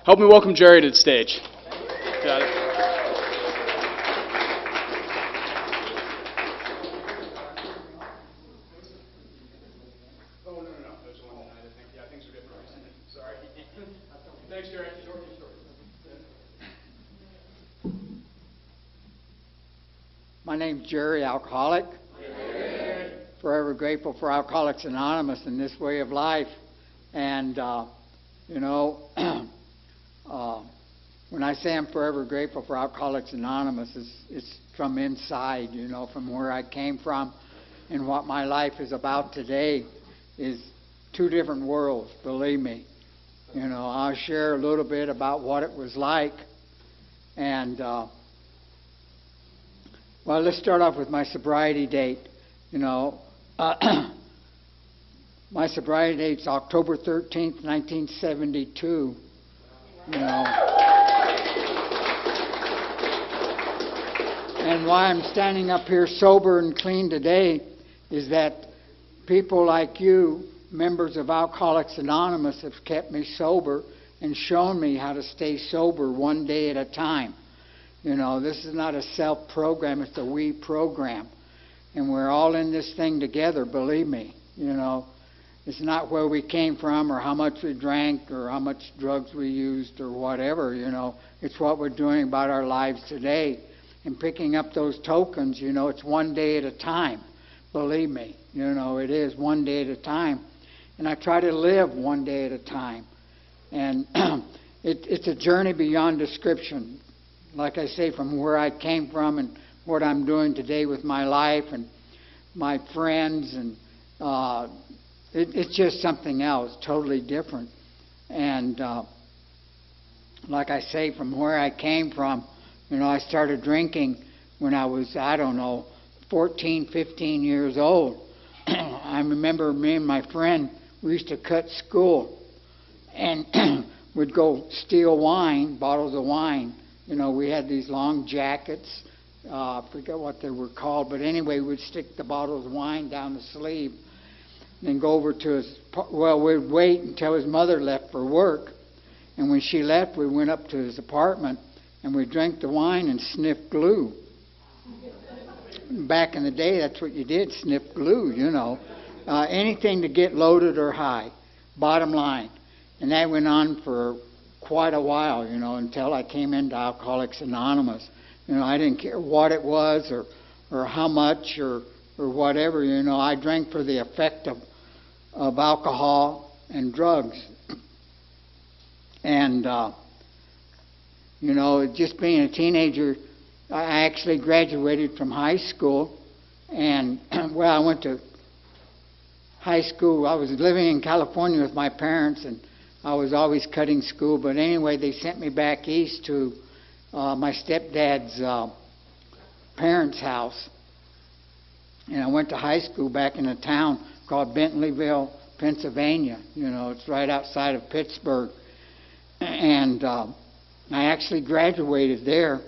Help me welcome Jerry to the stage. Got it. Oh, no. There's one tonight, I think. Yeah, things are different recently. Sorry. Thanks, Jerry. My name's Jerry, alcoholic. Forever grateful for Alcoholics Anonymous and this way of life. And, when I say I'm forever grateful for Alcoholics Anonymous, it's from inside, from where I came from. And what my life is about today is two different worlds, believe me. I'll share a little bit about what it was like. And, well, let's start off with my sobriety date. My sobriety date's October 13th, 1972. And why I'm standing up here sober and clean today is that people like you, members of Alcoholics Anonymous, have kept me sober and shown me how to stay sober one day at a time. This is not a self program, it's a we program. And we're all in this thing together, believe me. It's not where we came from or how much we drank or how much drugs we used or whatever, It's what we're doing about our lives today. And picking up those tokens, it's one day at a time. Believe me, it is one day at a time. And I try to live one day at a time. And it's a journey beyond description. Like I say, from where I came from and what I'm doing today with my life and my friends, and it's just something else, totally different. And like I say, from where I came from, I started drinking when I was, 14, 15 years old. I remember me and my friend, we used to cut school and would go steal wine, bottles of wine. We had these long jackets. I forget what they were called, but anyway, we'd stick the bottles of wine down the sleeve, then go over to we'd wait until his mother left for work, and when she left, we went up to his apartment, and we drank the wine and sniffed glue. Back in the day, that's what you did, sniff glue, anything to get loaded or high, bottom line. And that went on for quite a while, until I came into Alcoholics Anonymous. I didn't care what it was or how much or whatever. I drank for the effect of alcohol and drugs. And, just being a teenager, I actually graduated from high school. And, well, I went to high school. I was living in California with my parents, and I was always cutting school. But anyway, they sent me back east to my stepdad's parents' house. And I went to high school back in a town called Bentleyville, Pennsylvania. It's right outside of Pittsburgh. And I actually graduated there.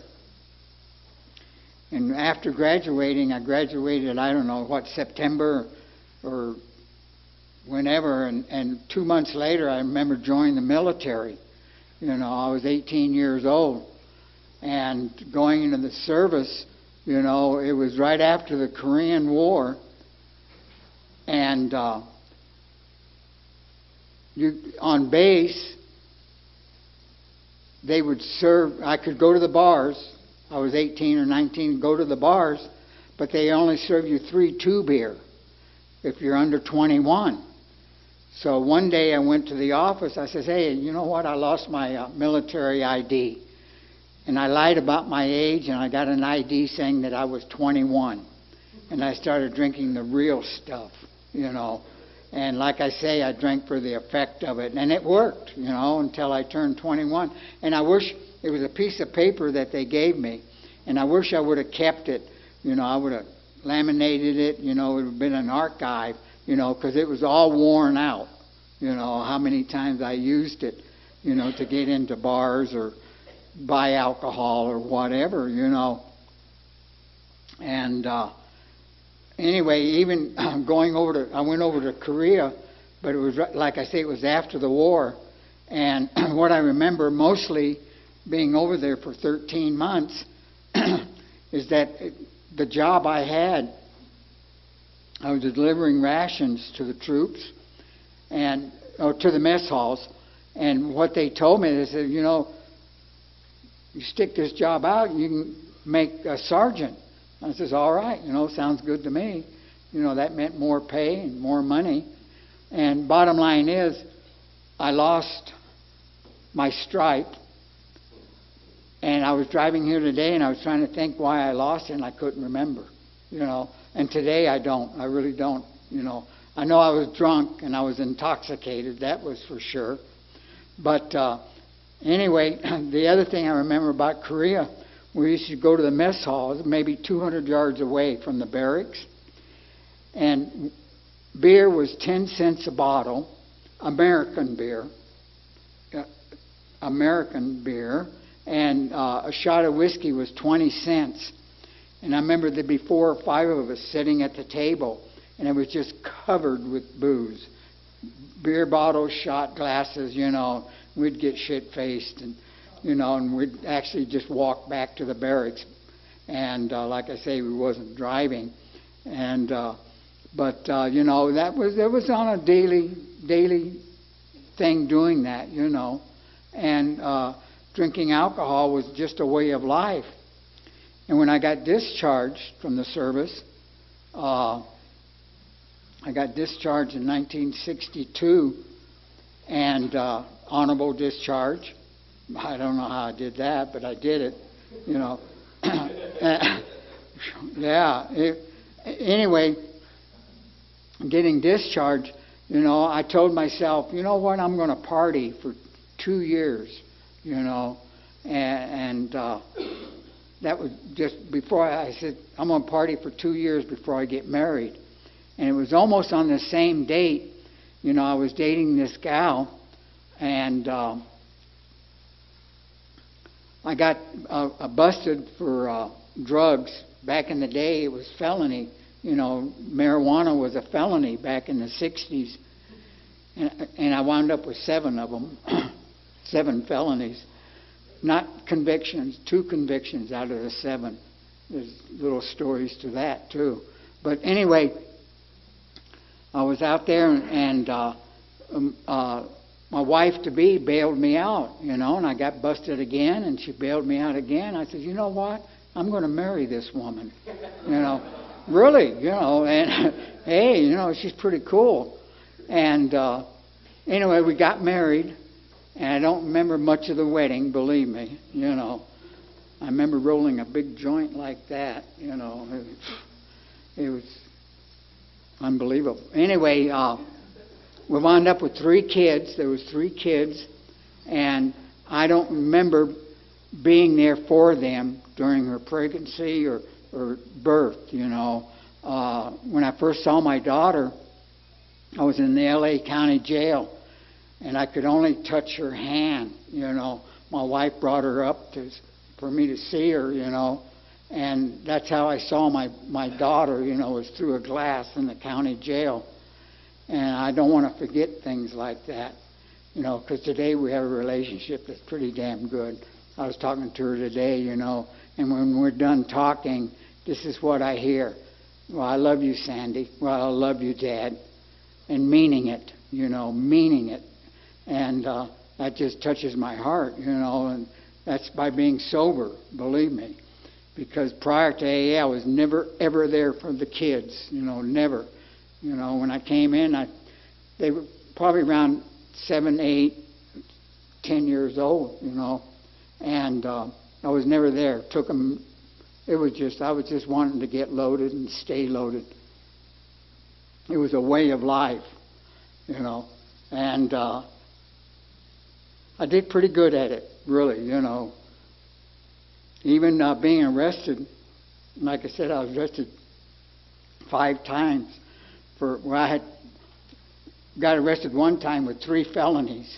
And after graduating, I graduated, September or whenever. And 2 months later, I remember joining the military. I was 18 years old. And going into the service, it was right after the Korean War. And on base, they would serve. I could go to the bars. I was 18 or 19, go to the bars, but they only serve you 3-2 beer if you're under 21. So one day I went to the office. I said, hey, you know what? I lost my military ID. And I lied about my age, and I got an ID saying that I was 21. And I started drinking the real stuff, And like I say, I drank for the effect of it. And it worked, until I turned 21. And I wish it was a piece of paper that they gave me. And I wish I would have kept it. I would have laminated it. It would have been an archive, because it was all worn out. How many times I used it, to get into bars or buy alcohol or whatever, And anyway, even I went over to Korea, but it was, like I say, it was after the war. And what I remember mostly being over there for 13 months is that the job I had, I was delivering rations to the troops and to the mess halls. And what they told me, they said, you know, you stick this job out, you can make a sergeant. I says, all right, you know, sounds good to me. You know, that meant more pay and more money. And bottom line is, I lost my stripe. And I was driving here today, and I was trying to think why I lost it, and I couldn't remember. You know, and today I don't. I really don't. You know, I know I was drunk and I was intoxicated. That was for sure. But anyway, the other thing I remember about Korea, we used to go to the mess halls, maybe 200 yards away from the barracks, and beer was 10 cents a bottle, American beer, and a shot of whiskey was 20 cents. And I remember there'd be 4 or 5 of us sitting at the table, and it was just covered with booze. Beer bottles, shot glasses, you know. We'd get shit-faced, and, you know, and we'd actually just walk back to the barracks. And like I say, we wasn't driving. And but you know, it was on a daily thing doing that, you know. And drinking alcohol was just a way of life. And when I got discharged from the service, I got discharged in 1962, and honorable discharge. I don't know how I did that, but I did it, you know. Yeah. Anyway, getting discharged, you know, I told myself, you know what, I'm going to party for 2 years, you know, and that was just before I said, I'm going to party for 2 years before I get married. And it was almost on the same date, you know, I was dating this gal, and I got busted for drugs. Back in the day, it was felony. You know, marijuana was a felony back in the 60s. And I wound up with 7 of them, 7 felonies. Not convictions, 2 convictions out of the 7. There's little stories to that, too. But anyway, I was out there, and my wife-to-be bailed me out, you know, and I got busted again, and she bailed me out again. I said, you know what? I'm going to marry this woman, you know. Really, you know, and hey, you know, she's pretty cool. And anyway, we got married, and I don't remember much of the wedding, believe me, you know. I remember rolling a big joint like that, you know. It was unbelievable. Anyway, we wound up with 3 kids. There was 3 kids, and I don't remember being there for them during her pregnancy or birth, you know. When I first saw my daughter, I was in the L.A. County Jail, and I could only touch her hand, you know. My wife brought her up for me to see her, you know, and that's how I saw my daughter, you know, was through a glass in the county jail. And I don't want to forget things like that, you know, because today we have a relationship that's pretty damn good. I was talking to her today, you know, and when we're done talking, this is what I hear. Well, I love you, Sandy. Well, I love you, Dad. And meaning it, you know, meaning it. And that just touches my heart, you know, and that's by being sober, believe me. Because prior to AA, I was never, ever there for the kids, you know, never. You know, when I came in, they were probably around 7, 8, 10 years old, you know, and I was never there. Took them. I was just wanting to get loaded and stay loaded. It was a way of life, you know, and I did pretty good at it, really, you know. Even being arrested, like I said, I was arrested 5 times. I got arrested one time with 3 felonies,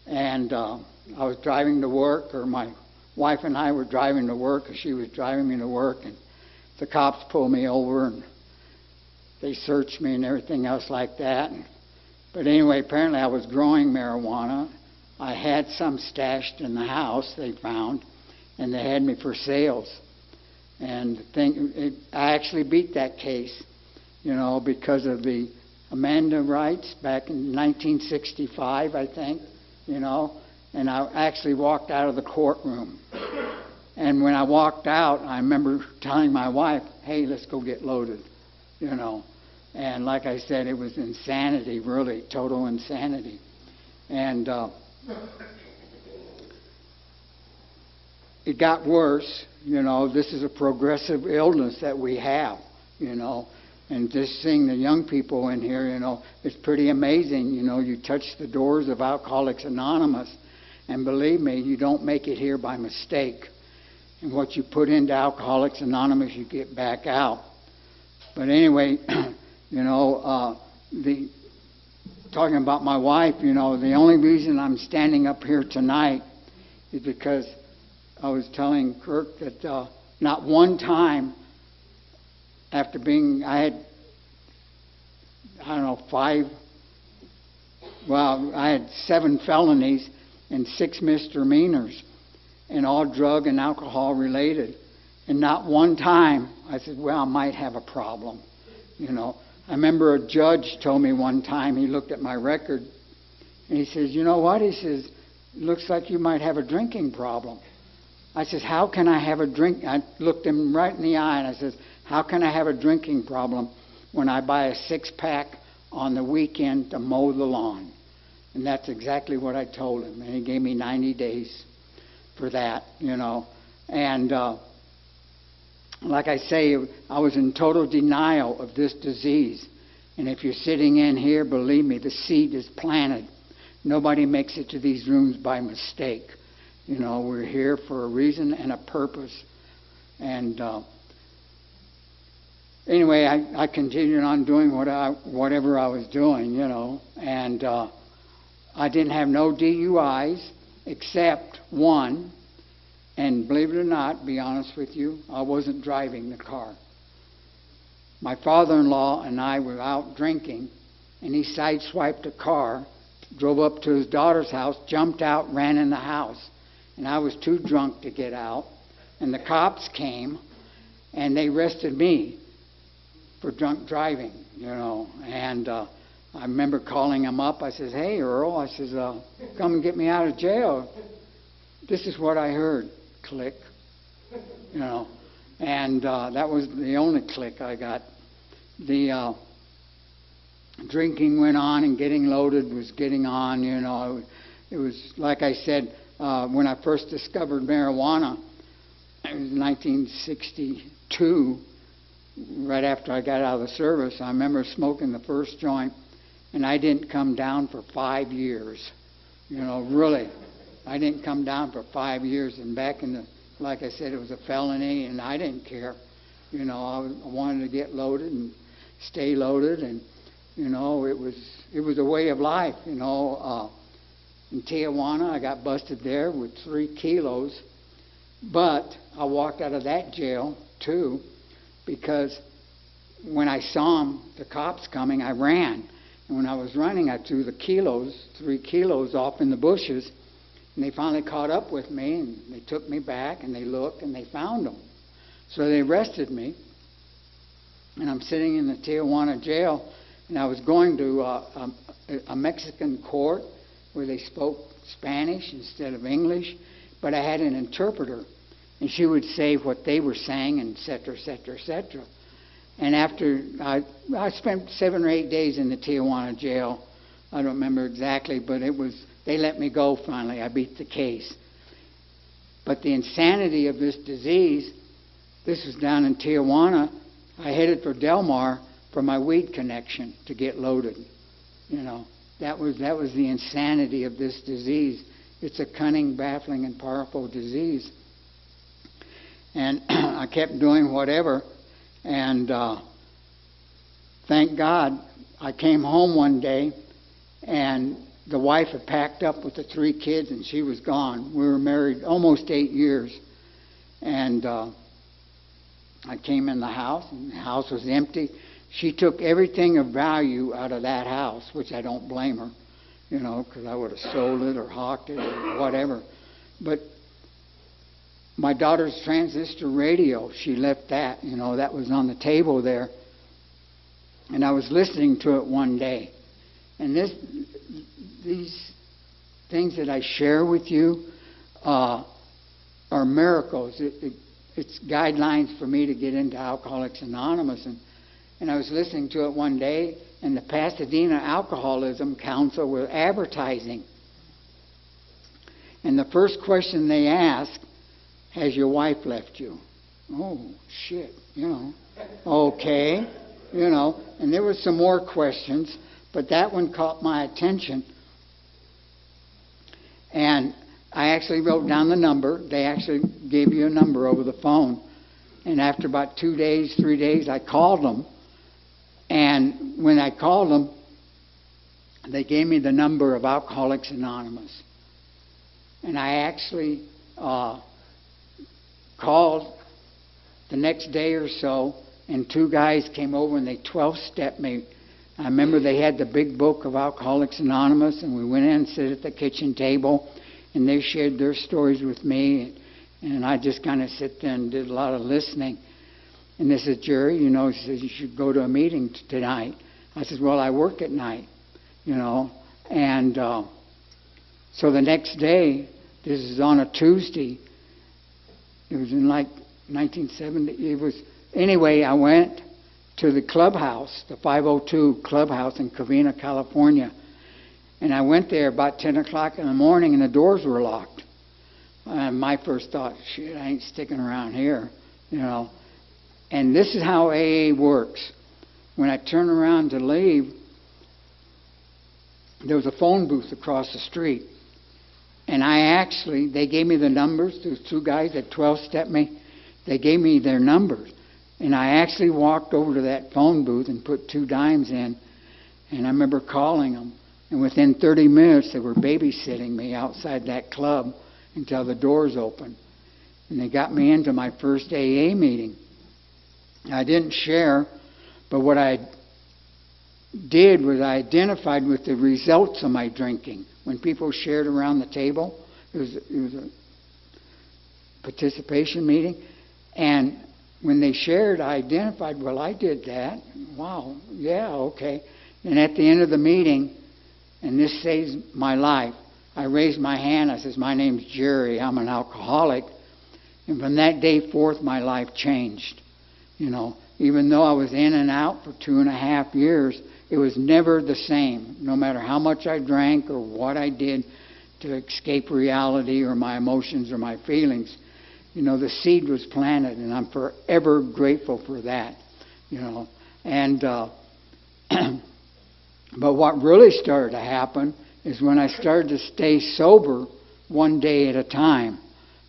and I was driving to work, or my wife and I were driving to work, or she was driving me to work, and the cops pulled me over, and they searched me and everything else like that. But anyway, apparently I was growing marijuana, I had some stashed in the house they found, and they had me for sales. And I actually beat that case, because of the Amanda rights back in 1965, I think, and I actually walked out of the courtroom. And when I walked out, I remember telling my wife, hey, let's go get loaded, And like I said, it was insanity, really, total insanity. And it got worse. This is a progressive illness that we have, And just seeing the young people in here, it's pretty amazing. You touch the doors of Alcoholics Anonymous, and believe me, you don't make it here by mistake. And what you put into Alcoholics Anonymous, you get back out. But anyway, talking about my wife, the only reason I'm standing up here tonight is because I was telling Kirk that not one time after I had 7 felonies and 6 misdemeanors, and all drug and alcohol related. And not one time I said, well, I might have a problem. I remember a judge told me one time, he looked at my record, and he says, you know what? He says, it looks like you might have a drinking problem. I says, how can I have a drink? I looked him right in the eye, and I says, how can I have a drinking problem when I buy a 6-pack on the weekend to mow the lawn? And that's exactly what I told him. And he gave me 90 days for that, And like I say, I was in total denial of this disease. And if you're sitting in here, believe me, the seed is planted. Nobody makes it to these rooms by mistake. We're here for a reason and a purpose. And anyway, I continued on doing whatever I was doing, And I didn't have no DUIs except one. And believe it or not, be honest with you, I wasn't driving the car. My father-in-law and I were out drinking, and he sideswiped a car, drove up to his daughter's house, jumped out, ran in the house. And I was too drunk to get out. And the cops came, and they arrested me for drunk driving, And I remember calling him up. I says, hey, Earl, I says, come and get me out of jail. This is what I heard. Click. And that was the only click I got. The drinking went on, and getting loaded was getting on, It was, like I said, when I first discovered marijuana, it was 1962, right after I got out of the service. I remember smoking the first joint, and I didn't come down for 5 years. Really. I didn't come down for 5 years, and back like I said, it was a felony, and I didn't care. I wanted to get loaded and stay loaded, and it was a way of life. In Tijuana, I got busted there with 3 kilos, but I walked out of that jail too, because when I saw the cops coming, I ran, and when I was running, I threw the 3 kilos off in the bushes. And they finally caught up with me, and they took me back, and they looked, and they found them. So they arrested me, and I'm sitting in the Tijuana jail, and I was going to a Mexican court where they spoke Spanish instead of English, but I had an interpreter, and she would say what they were saying, and et cetera, et cetera, et cetera. And after I spent 7 or 8 days in the Tijuana jail, I don't remember exactly, but they let me go finally. I beat the case. But the insanity of this disease, this was down in Tijuana. I headed for Del Mar for my weed connection to get loaded. That was the insanity of this disease. It's a cunning, baffling, and powerful disease. And I kept doing whatever. And thank God, I came home one day, and the wife had packed up with the 3 kids, and she was gone. We were married almost 8 years. And I came in the house, and the house was empty. She took everything of value out of that house, which I don't blame her. because I would have sold it or hawked it or whatever. But my daughter's transistor radio, she left that, that was on the table there. And I was listening to it one day. And these things that I share with you are miracles. It's guidelines for me to get into Alcoholics Anonymous. And I was listening to it one day, and the Pasadena Alcoholism Council were advertising. And the first question they asked, has your wife left you? Oh, shit, Okay, and there were some more questions, but that one caught my attention. And I actually wrote down the number. They actually gave you a number over the phone. And after about 2 days, 3 days, I called them. And when I called them, they gave me the number of Alcoholics Anonymous. And I actually called the next day or so, and 2 guys came over and they 12-stepped me. I remember they had the big book of Alcoholics Anonymous, and we went in and sat at the kitchen table, and they shared their stories with me, and I just kind of sit there and did a lot of listening. And they said, Jerry, he says, you should go to a meeting tonight. I said, well, I work at night, And so the next day, this is on a Tuesday, it was in like 1970. Anyway, I went to the clubhouse, the 502 clubhouse in Covina, California. And I went there about 10 o'clock in the morning, and the doors were locked. And my first thought, shit, I ain't sticking around here, And this is how AA works. When I turned around to leave, there was a phone booth across the street. And they gave me the numbers. Those 2 guys that 12-stepped me, they gave me their numbers. And I actually walked over to that phone booth and put 2 dimes in. And I remember calling them. And within 30 minutes, they were babysitting me outside that club until the doors opened. And they got me into my first AA meeting. I didn't share, but what I did was I identified with the results of my drinking. When people shared around the table, it was a participation meeting, and when they shared, I identified, well, I did that. Wow, yeah, okay. And at the end of the meeting, and this saves my life, I raised my hand. I says, my name's Jerry. I'm an alcoholic. And from that day forth, my life changed. Even though I was in and out for 2.5 years, it was never the same. No matter how much I drank or what I did to escape reality or my emotions or my feelings, the seed was planted, and I'm forever grateful for that. And but what really started to happen is when I started to stay sober one day at a time,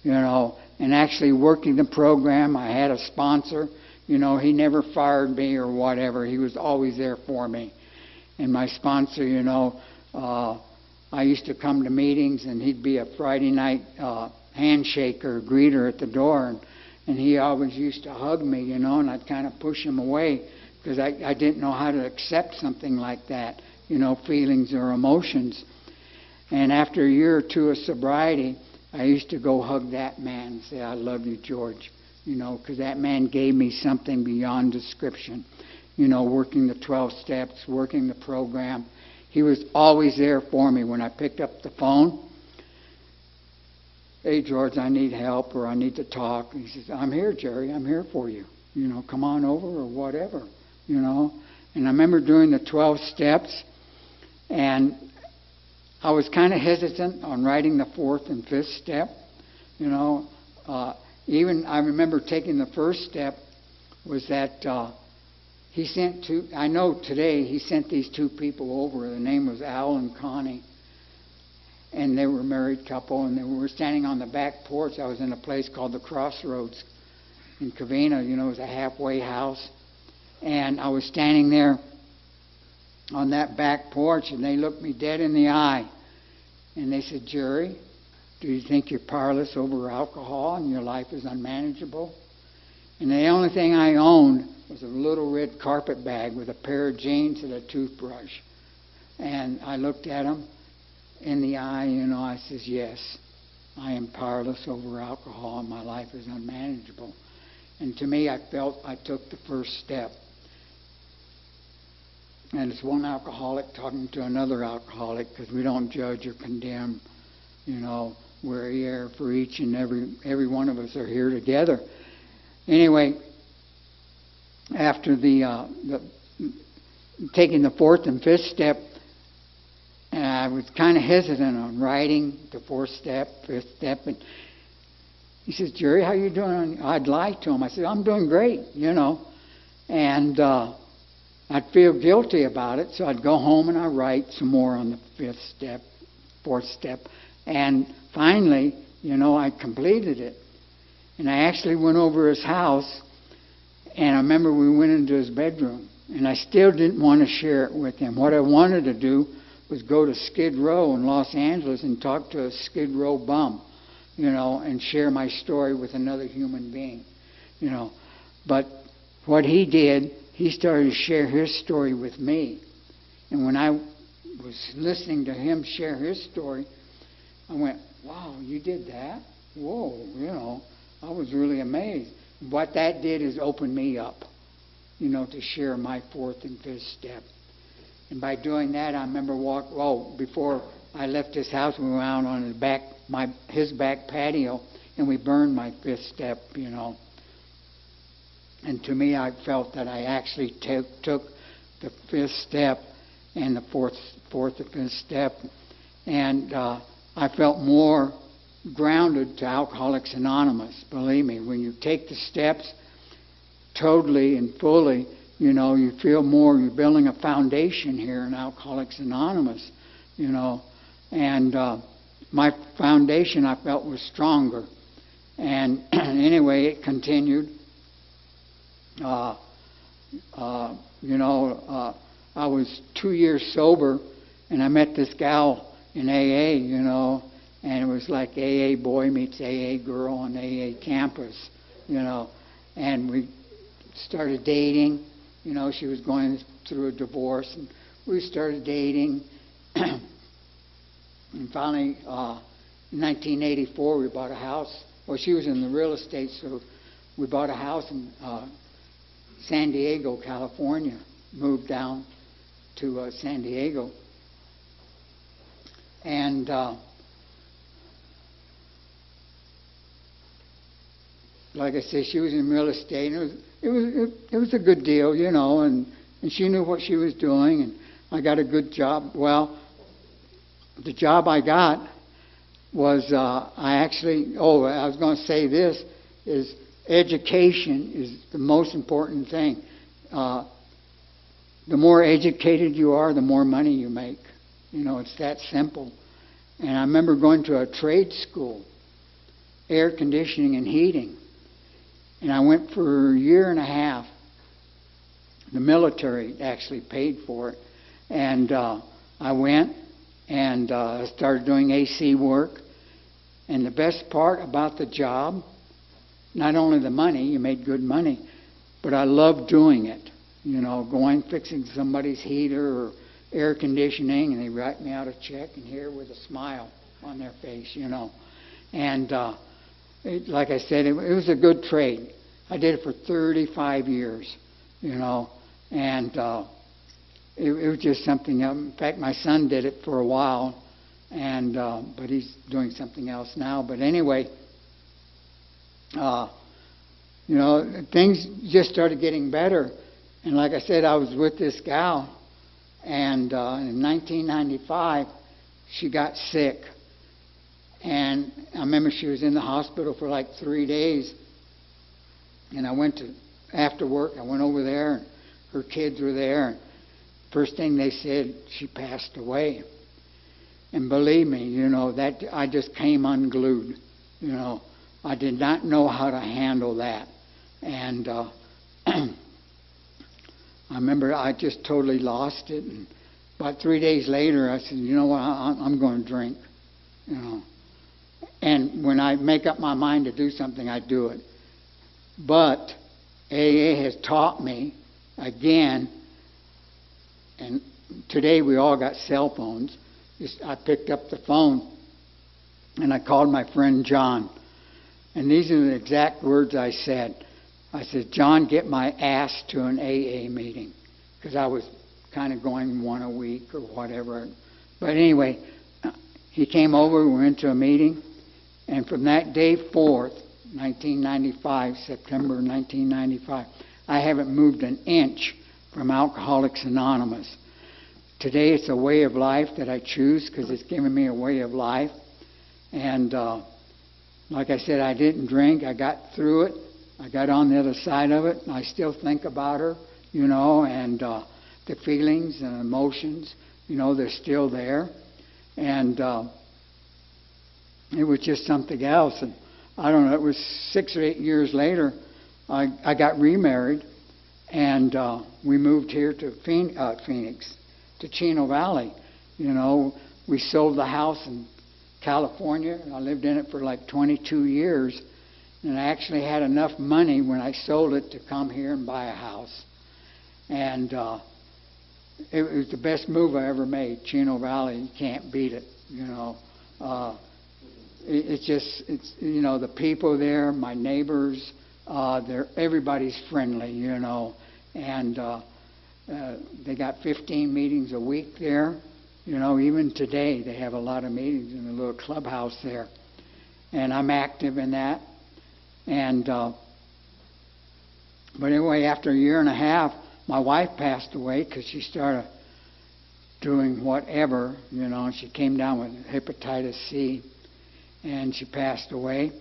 and actually working the program. I had a sponsor. He never fired me or whatever. He was always there for me. And my sponsor, I used to come to meetings, and he'd be a Friday night handshaker, greeter at the door, and he always used to hug me, and I'd kind of push him away because I didn't know how to accept something like that, feelings or emotions. And after a year or two of sobriety, I used to go hug that man and say, I love you, George, because that man gave me something beyond description. Working the 12 steps, working the program. He was always there for me when I picked up the phone. Hey, George, I need help or I need to talk. He says, I'm here, Jerry. I'm here for you. Come on over or whatever, And I remember doing the 12 steps, and I was kind of hesitant on writing the 4th and 5th step. Even I remember taking the first step was that he sent 2, I know today he sent these 2 people over. The name was Al and Connie. And they were a married couple, and they were standing on the back porch. I was in a place called the Crossroads in Covina. It was a halfway house. And I was standing there on that back porch, and they looked me dead in the eye. And they said, Jerry, do you think you're powerless over alcohol and your life is unmanageable? And the only thing I owned was a little red carpet bag with a pair of jeans and a toothbrush. And I looked at them, in the eye, I says, yes, I am powerless over alcohol and my life is unmanageable. And to me, I felt I took the first step. And it's one alcoholic talking to another alcoholic, because we don't judge or condemn. We're here for each and every one of us are here together. Anyway, after the taking the fourth and fifth step, and I was kind of hesitant on writing the fourth step, fifth step, and he says, Jerry, how you doing? I'd lie to him. I said, I'm doing great, and I'd feel guilty about it, so I'd go home and I'd write some more on the fifth step, fourth step, and finally, I completed it. And I actually went over his house, and I remember we went into his bedroom, and I still didn't want to share it with him. What I wanted to do was go to Skid Row in Los Angeles and talk to a Skid Row bum, and share my story with another human being, But what he did, he started to share his story with me. And when I was listening to him share his story, I went, wow, you did that? Whoa, I was really amazed. What that did is open me up, to share my fourth and fifth step. And by doing that, I remember before I left his house, we went out on his back patio, and we burned my fifth step, And to me, I felt that I actually took the fifth step and the fourth and fifth step, and I felt more grounded to Alcoholics Anonymous. Believe me, when you take the steps totally and fully, you feel more. You're building a foundation here in Alcoholics Anonymous, and my foundation I felt was stronger. And anyway, it continued. I was 2 years sober, and I met this gal in AA, and it was like AA boy meets AA girl on AA campus, and we started dating. She was going through a divorce, and we started dating. And finally, in 1984, we bought a house. Well, she was in the real estate, so we bought a house in San Diego, California. Moved down to San Diego. And like I said, she was in real estate. And it was a good deal, and she knew what she was doing, and I got a good job. Well, the job I got was I was going to say this, is education is the most important thing. The more educated you are, the more money you make. It's that simple. And I remember going to a trade school, air conditioning and heating. And I went for a year and a half. The military actually paid for it. And I went and started doing AC work. And the best part about the job, not only the money, you made good money, but I loved doing it. Going, fixing somebody's heater or air conditioning, and they write me out a check and here with a smile on their face, And like I said, it was a good trade. I did it for 35 years, and it was just something else. In fact, my son did it for a while, and but he's doing something else now. But anyway, things just started getting better. And like I said, I was with this gal, and in 1995, she got sick. And I remember she was in the hospital for like 3 days. And after work, I went over there, and her kids were there. And first thing they said, she passed away. And believe me, that I just came unglued. I did not know how to handle that. And I remember I just totally lost it. And about 3 days later, I said, you know what, I'm going to drink. And when I make up my mind to do something, I do it. But AA has taught me, again, and today we all got cell phones, I picked up the phone and I called my friend John. And these are the exact words I said. I said, John, get my ass to an AA meeting. Because I was kind of going one a week or whatever. But anyway, he came over, we went to a meeting. And from that day forth, 1995, September 1995, I haven't moved an inch from Alcoholics Anonymous. Today it's a way of life that I choose because it's given me a way of life. And like I said, I didn't drink. I got through it. I got on the other side of it. And I still think about her, and the feelings and emotions, they're still there. And it was just something else. And I don't know, it was 6 or 8 years later, I got remarried. And we moved here to Phoenix, to Chino Valley. We sold the house in California. I lived in it for like 22 years. And I actually had enough money when I sold it to come here and buy a house. And it was the best move I ever made. Chino Valley, you can't beat it, It's the people there, my neighbors, everybody's friendly, And they got 15 meetings a week there. Even today they have a lot of meetings in the little clubhouse there. And I'm active in that. And but anyway, after a year and a half, my wife passed away because she started doing whatever, and she came down with hepatitis C, and she passed away.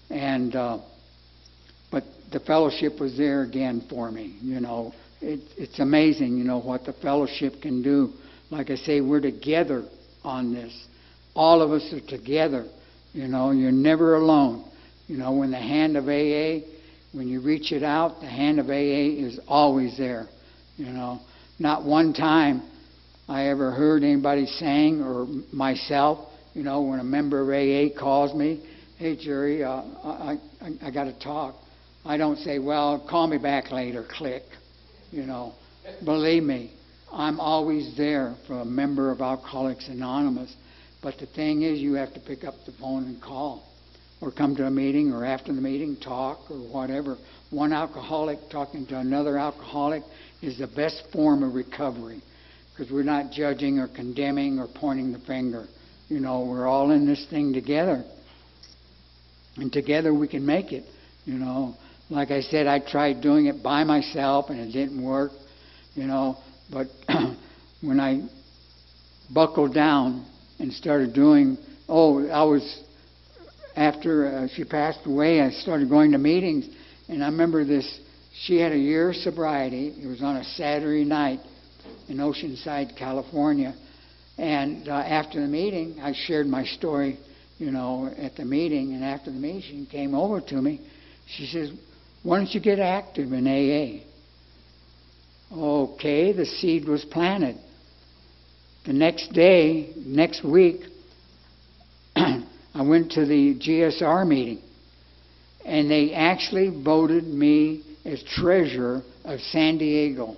And but the fellowship was there again for me. It's amazing, what the fellowship can do. Like I say, we're together on this. All of us are together. You're never alone. When the hand of AA, when you reach it out, the hand of AA is always there. Not one time I ever heard anybody saying, or myself, when a member of AA calls me, hey, Jerry, I got to talk. I don't say, well, call me back later, click. Believe me, I'm always there for a member of Alcoholics Anonymous. But the thing is, you have to pick up the phone and call. Or come to a meeting, or after the meeting, talk, or whatever. One alcoholic talking to another alcoholic is the best form of recovery. Because we're not judging or condemning or pointing the finger. We're all in this thing together. And together we can make it. Like I said, I tried doing it by myself and it didn't work. But when I buckled down and started doing, after she passed away, I started going to meetings. And I remember this, she had a year of sobriety. It was on a Saturday night in Oceanside, California. And after the meeting, I shared my story, at the meeting. And after the meeting, she came over to me. She says, why don't you get active in AA? Okay, the seed was planted. The next week, I went to the GSR meeting, and they actually voted me as treasurer of San Diego,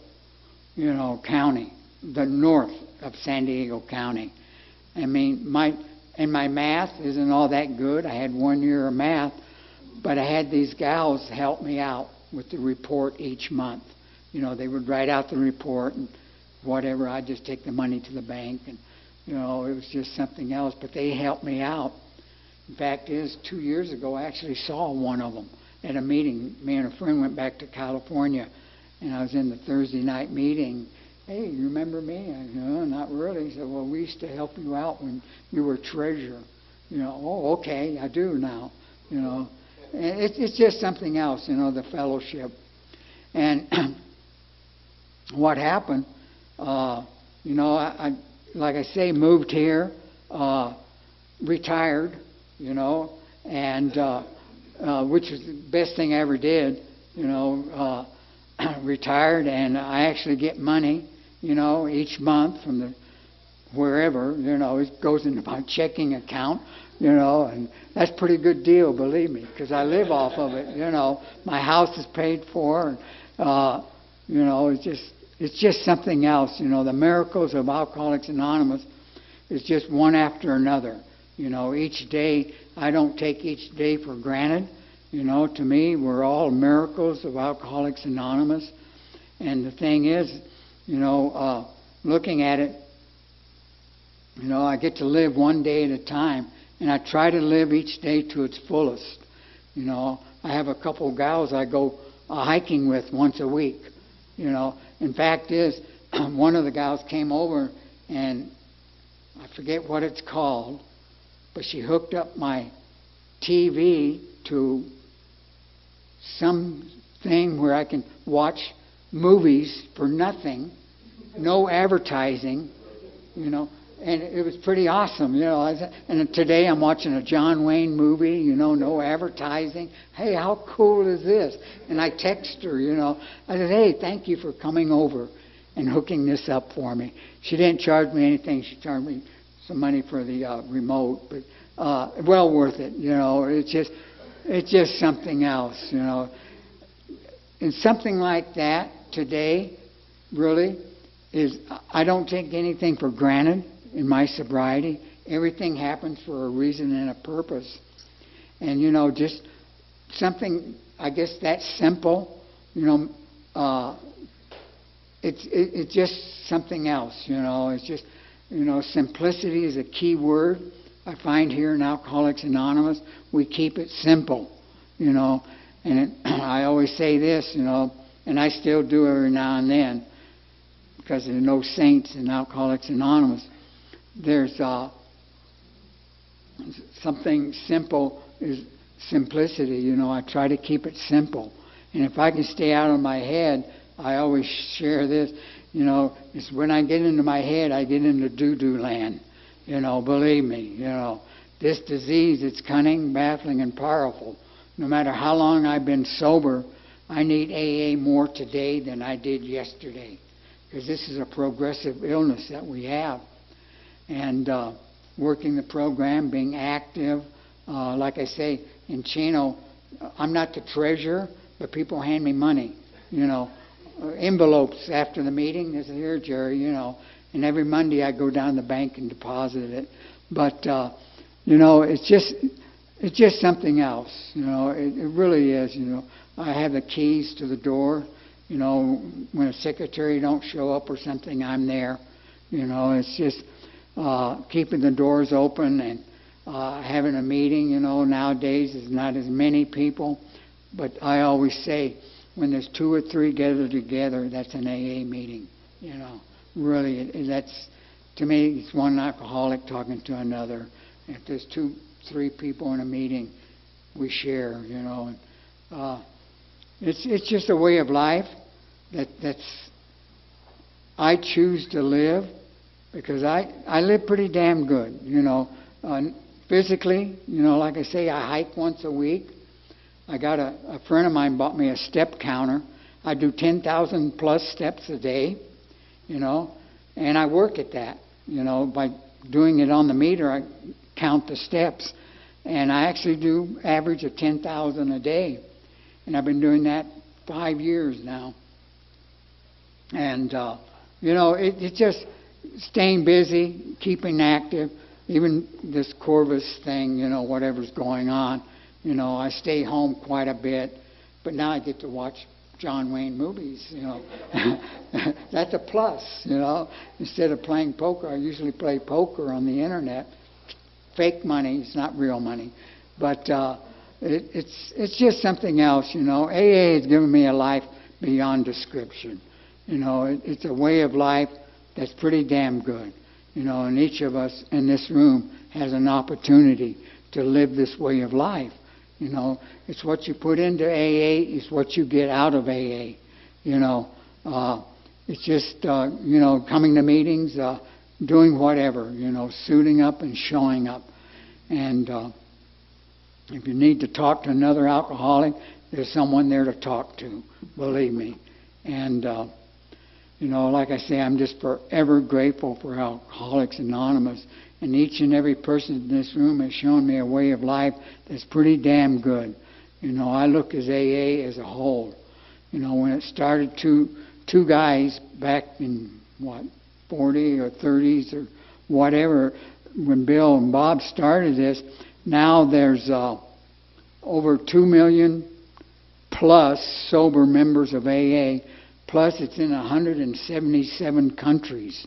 county, the north of San Diego County. I mean, my math isn't all that good. I had 1 year of math, but I had these gals help me out with the report each month. They would write out the report and whatever. I'd just take the money to the bank, and it was just something else. But they helped me out. In fact, 2 years ago, I actually saw one of them at a meeting. Me and a friend went back to California, and I was in the Thursday night meeting. Hey, you remember me? I said, no, not really. He said, well, we used to help you out when you were treasurer. Oh, okay, I do now. And it's just something else, the fellowship. And what happened, I like I say, moved here, retired, and which was the best thing I ever did, retired, and I actually get money, each month from the wherever, it goes into my checking account, and that's a pretty good deal, believe me, because I live off of it, my house is paid for, and, it's just something else, the miracles of Alcoholics Anonymous it's just one after another. You know, each day, I don't take each day for granted. You know, to me, we're all miracles of Alcoholics Anonymous. And the thing is, you know, looking at it, you know, I get to live one day at a time, and I try to live each day to its fullest. You know, I have a couple gals I go hiking with once a week. You know, in fact is, one of the gals came over, and I forget what it's called, but she hooked up my TV to something where I can watch movies for nothing, no advertising, you know, and it was pretty awesome, you know. And today I'm watching a John Wayne movie, you know, no advertising. Hey, how cool is this? And I text her, you know. I said, hey, thank you for coming over and hooking this up for me. She didn't charge me anything. She charged me some money for the remote, but well worth it, you know. It's just something else, you know. And something like that today, really, is I don't take anything for granted in my sobriety. Everything happens for a reason and a purpose. And, you know, just something, I guess, that simple, you know, it's just something else, you know. It's just, you know, simplicity is a key word I find here in Alcoholics Anonymous. We keep it simple, you know. And I always say this, you know, and I still do every now and then, because there are no saints in Alcoholics Anonymous. There's something simple is simplicity. You know, I try to keep it simple. And if I can stay out of my head, I always share this, you know, it's when I get into my head, I get into doo-doo land. You know, believe me, you know, this disease, it's cunning, baffling, and powerful. No matter how long I've been sober, I need AA more today than I did yesterday, because this is a progressive illness that we have. And working the program, being active, like I say, in Chino, I'm not the treasurer, but people hand me money, you know, envelopes after the meeting. They say, here, Jerry, you know, and every Monday I go down to the bank and deposit it. But, you know, it's just something else, you know. It really is, you know. I have the keys to the door. You know, when a secretary don't show up or something, I'm there. You know, it's just keeping the doors open and having a meeting. You know, nowadays there's not as many people, but I always say when there's 2 or 3 gathered together, that's an AA meeting. You know, really, that's, to me, it's one alcoholic talking to another. If there's 2, 3 people in a meeting, we share. You know, and, it's just a way of life that's I choose to live, because I live pretty damn good. You know, physically, you know, like I say, I hike once a week. I got a friend of mine bought me a step counter. I do 10,000 plus steps a day. You know, and I work at that. You know, by doing it on the meter, I count the steps. And I actually do average of 10,000 a day. And I've been doing that 5 years now. And, you know, it's just staying busy, keeping active. Even this Corvus thing, you know, whatever's going on. You know, I stay home quite a bit. But now I get to watch John Wayne movies, you know. That's a plus, you know. Instead of playing poker, I usually play poker on the internet. Fake money, it's not real money. But it's just something else, you know. AA has given me a life beyond description. You know, it's a way of life that's pretty damn good. You know, and each of us in this room has an opportunity to live this way of life. You know, it's what you put into AA is what you get out of AA. You know, it's just, you know, coming to meetings, doing whatever, you know, suiting up and showing up. And if you need to talk to another alcoholic, there's someone there to talk to, believe me. And, you know, like I say, I'm just forever grateful for Alcoholics Anonymous. And each and every person in this room has shown me a way of life that's pretty damn good. You know, I look at AA as a whole. You know, when it started, two guys back in, 40 or 30s or whatever, when Bill and Bob started this, now there's over 2 million plus sober members of AA, plus it's in 177 countries,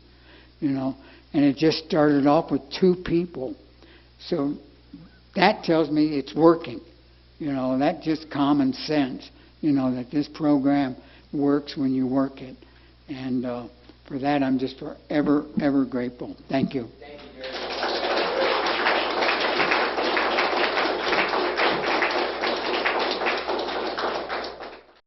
and it just started off with 2 people. So that tells me it's working. That's just common sense, that this program works when you work it. And for that, I'm just forever, ever grateful. Thank you.